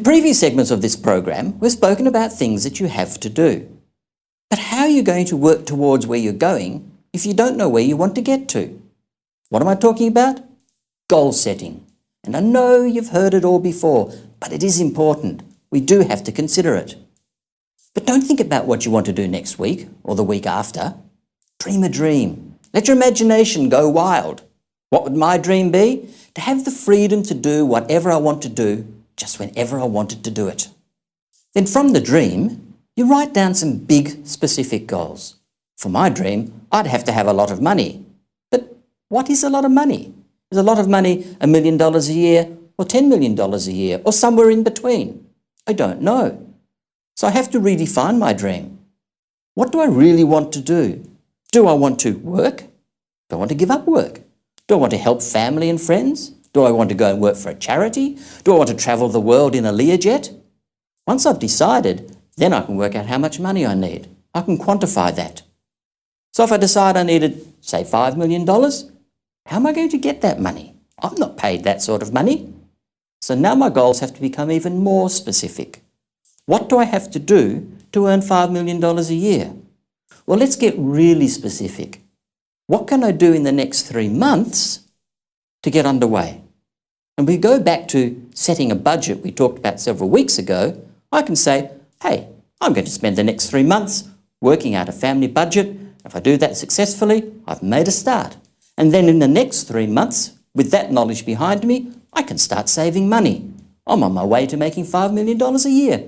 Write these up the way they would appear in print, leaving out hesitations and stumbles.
In previous segments of this program, we've spoken about things that you have to do. But how are you going to work towards where you're going if you don't know where you want to get to? What am I talking about? Goal setting. And I know you've heard it all before, but it is important. We do have to consider it. But don't think about what you want to do next week or the week after. Dream a dream. Let your imagination go wild. What would my dream be? To have the freedom to do whatever I want to do, just whenever I wanted to do it. Then from the dream, you write down some big, specific goals. For my dream, I'd have to have a lot of money. But what is a lot of money? Is a lot of money $1 million a year or $10 million a year or somewhere in between? I don't know. So I have to redefine my dream. What do I really want to do? Do I want to work? Do I want to give up work? Do I want to help family and friends? Do I want to go and work for a charity? Do I want to travel the world in a Learjet? Once I've decided, then I can work out how much money I need. I can quantify that. So if I decide I needed, say, $5 million, how am I going to get that money? I'm not paid that sort of money. So now my goals have to become even more specific. What do I have to do to earn $5 million a year? Well, let's get really specific. What can I do in the next 3 months to get underway? And we go back to setting a budget we talked about several weeks ago. I can say, hey, I'm going to spend the next 3 months working out a family budget. If I do that successfully, I've made a start. And then in the next 3 months, with that knowledge behind me, I can start saving money. I'm on my way to making $5 million a year.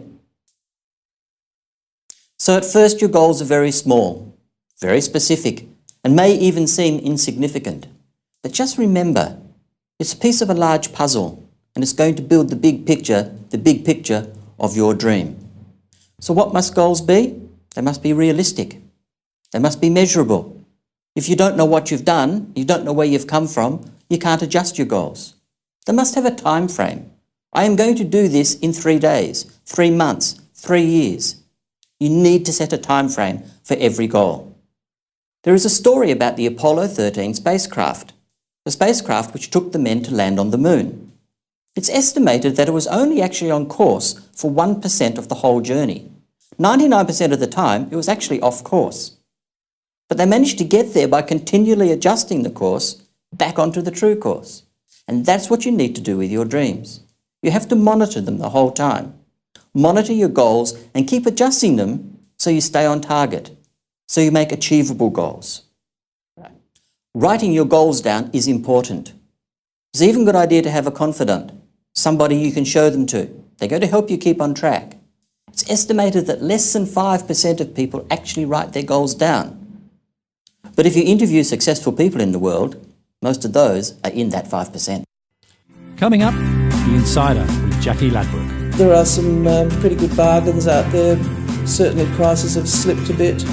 So at first your goals are very small, very specific, and may even seem insignificant. But just remember, it's a piece of a large puzzle, and it's going to build the big picture of your dream. So what must goals be? They must be realistic. They must be measurable. If you don't know what you've done, you don't know where you've come from, you can't adjust your goals. They must have a time frame. I am going to do this in 3 days, 3 months, 3 years. You need to set a time frame for every goal. There is a story about the Apollo 13 spacecraft, the spacecraft which took the men to land on the moon. It's estimated that it was only actually on course for 1% of the whole journey. 99% of the time, it was actually off course. But they managed to get there by continually adjusting the course back onto the true course. And that's what you need to do with your dreams. You have to monitor them the whole time. Monitor your goals and keep adjusting them so you stay on target, so you make achievable goals. Writing your goals down is important. It's even a good idea to have a confidant, somebody you can show them to. They're going to help you keep on track. It's estimated that less than 5% of people actually write their goals down. But if you interview successful people in the world, most of those are in that 5%. Coming up, The Insider with Jackie Ladbroke. There are some pretty good bargains out there. Certainly prices have slipped a bit.